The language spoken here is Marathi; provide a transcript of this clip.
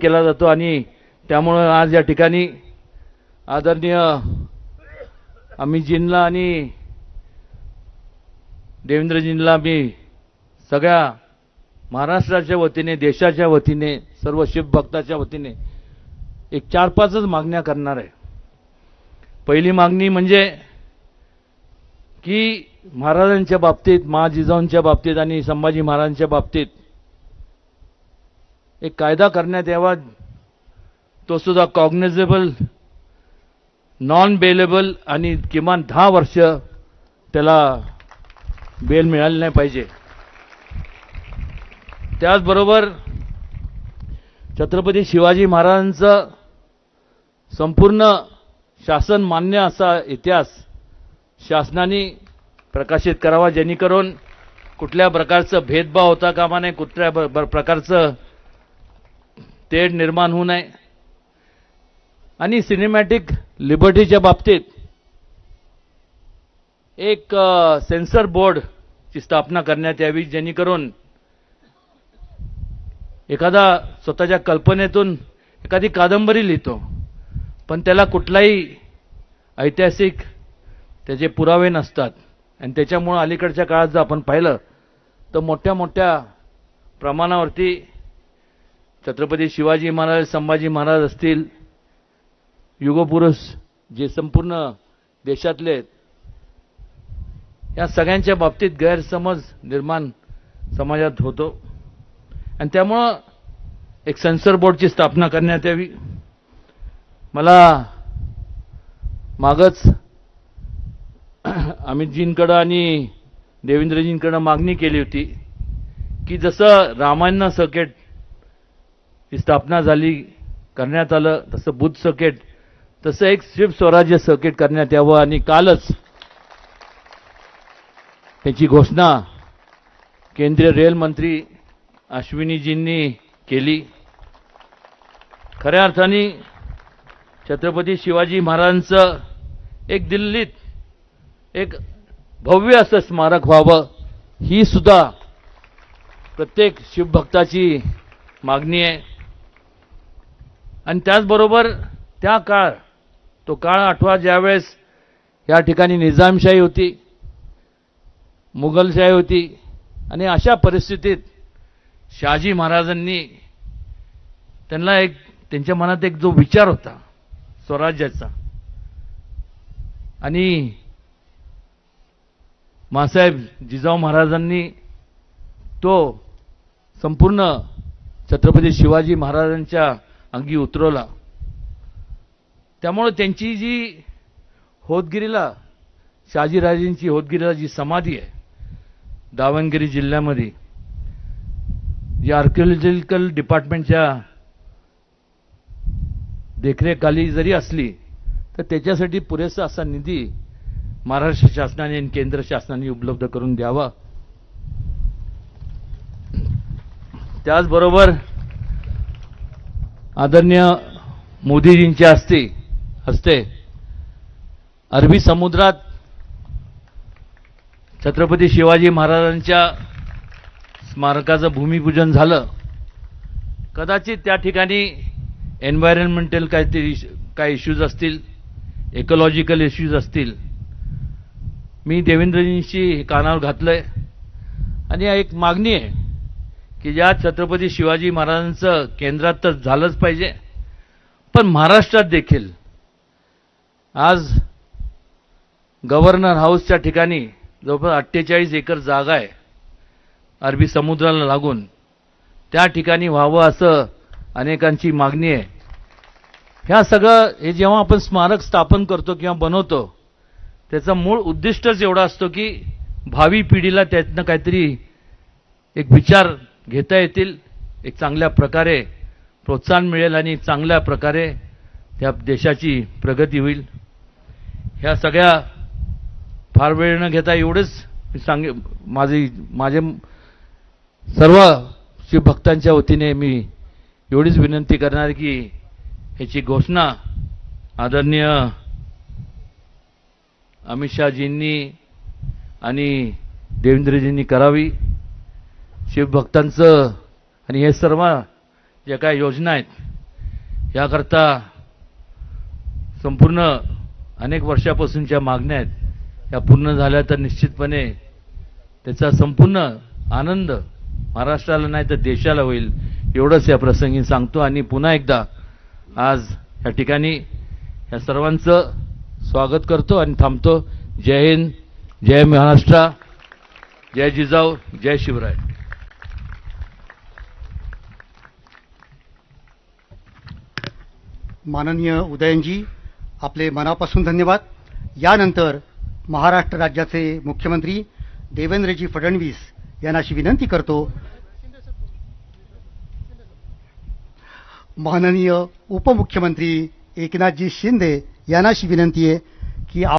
केला जातो आणि त्यामुळे आज या ठिकाणी आदरणीय अमितजींना आणि देवेंद्रजींना मी सगळ्या महाराष्ट्राच्या वतीने, देशाच्या वतीने, सर्व शिवभक्ताच्या वतीने एक 4-5च मागण्या करणार आहे। पहिली मागणी म्हणजे की महाराजांच्या बाबतीत, जिजाऊंच्या बाबतीत आणि संभाजी महाराजांच्या बाबतीत एक कायदा करण्यात यावा, तो सुद्धा कॉग्निझेबल, नॉन बेलेबल आणि किमान 10 वर्ष त्याला बेल मिळाली नाही पाहिजे। त्याचबरोबर छत्रपती शिवाजी महाराजांचं संपूर्ण शासन मान्य असा इतिहास शासनाने प्रकाशित करावा, जेणेकरून कुठल्या प्रकारचं भेदभाव होता कामा नये, कुठल्या प्रकारचं तेढ निर्माण होऊ नये। आणि सिनेमॅटिक लिबर्टीच्या बाबतीत एक सेन्सर बोर्डची स्थापना करण्यात यावी, जेणेकरून एखादा स्वतःच्या कल्पनेतून एखादी कादंबरी लिहितो, पण त्याला कुठलाही ऐतिहासिक त्याचे पुरावे नसतात आणि त्याच्यामुळे अलीकडच्या काळात जर आपण पाहिलं तर मोठ्या मोठ्या प्रमाणावरती छत्रपती शिवाजी महाराज, संभाजी महाराज असतील, युगपुरुष जे संपूर्ण देशातले आहेत, या सगळ्यांच्या बाबतीत गैरसमज निर्माण समाजात होतो आणि त्यामुळं एक सेन्सर बोर्डची स्थापना करण्यात यावी। मला मागच अमितजींकडे आणि देवेंद्रजींकडे मागणी केली होती की जसं रामायण सर्किट ची स्थापना झाली, करण्यात आलं, तसं बुद्ध सर्किट, तसं एक शिव स्वराज्य सर्किट करण्यात यावं आणि कालच त्याची घोषणा केंद्रीय रेल मंत्री अश्विनीजींनी केली। खऱ्या अर्थाने छत्रपती शिवाजी महाराजांचं एक दिल्लीत एक भव्य असं स्मारक व्हावं, ही सुद्धा प्रत्येक शिवभक्ताची मागणी आहे। आणि त्याचबरोबर तो काळ आठवा, ज्यावेळेस या ठिकाणी निजामशाही होती, मुघलशाही होती आणि अशा परिस्थितीत शहाजी महाराजांनी त्यांच्या मनात एक जो विचार होता स्वराज्याचा, आणि मासाहेब जिजाऊ महाराजांनी तो संपूर्ण छत्रपती शिवाजी महाराजांच्या अंगी उतरवला। त्यामुळे त्यांची जी होतगिरीला, शहाजीराजेंची होतगिरीला जी समाधी आहे दावणगिरी जिल्ह्यामध्ये, जी आर्किओलॉजिकल डिपार्टमेंटच्या देखरेखाली जरी असली तर त्याच्यासाठी पुरेसा असा निधी महाराष्ट्र शासनाने आणि केंद्र शासनाने उपलब्ध करून द्यावा। त्याचबरोबर आदरणीय मोदीजींच्या हस्ते अरबी समुद्रात छत्रपती शिवाजी महाराजांच्या स्मारकाचं भूमिपूजन झालं। कदाचित त्या ठिकाणी एन्व्हायरमेंटल काही इश्यूज असतील, इकॉलॉजिकल इश्यूज असतील, मी देवेंद्रजींशी कानावर घातलंय आणि एक मागणी आहे की ज्या छत्रपती शिवाजी महाराजांचं केंद्रात तर झालंच पाहिजे, पण महाराष्ट्रात देखील आज गव्हर्नर हाऊसच्या ठिकाणी जवळपास 48 एकर जागा आहे अरबी समुद्राला लागून, त्या ठिकाणी व्हावं असं अनेकांची मागणी आहे। ह्या सगळं हे जेव्हा आपण स्मारक स्थापन करतो किंवा बनवतो, त्याचा मूळ उद्दिष्टच एवढा असतो की भावी पिढीला त्यातनं काहीतरी एक विचार घेता येतील, एक चांगल्या प्रकारे प्रोत्साहन मिळेल आणि चांगल्या प्रकारे त्या देशाची प्रगती होईल। ह्या सगळ्या फार वेळ न घेता एवढंच माझे सर्व शिवभक्तांच्या वतीने मी एवढीच विनंती करणार की ह्याची घोषणा आदरणीय अमित शहाजींनी आणि देवेंद्रजींनी करावी। शिवभक्तांचं आणि हे सर्व ज्या काही योजना आहेत याकरता संपूर्ण अनेक वर्षापासूनच्या मागण्या आहेत या पूर्ण झाल्या तर निश्चितपणे त्याचा संपूर्ण आनंद महाराष्ट्राला नाही तर देशाला होईल एवढंच या प्रसंगी सांगतो आणि पुन्हा एकदा आज या ठिकाणी या सर्वांचं स्वागत करतो आणि थांबतो. जय हिंद, जय महाराष्ट्र, जय जिजाऊ, जय शिवराय. माननीय उदयनजी, आपले मनापासून धन्यवाद. यानंतर महाराष्ट्र राज्याचे मुख्यमंत्री देवेंद्रजी फडणवीस यांना अशी विनंती करतो. माननीय उपमुख्यमंत्री एकनाथजी शिंदे यांना अशी विनंती आहे की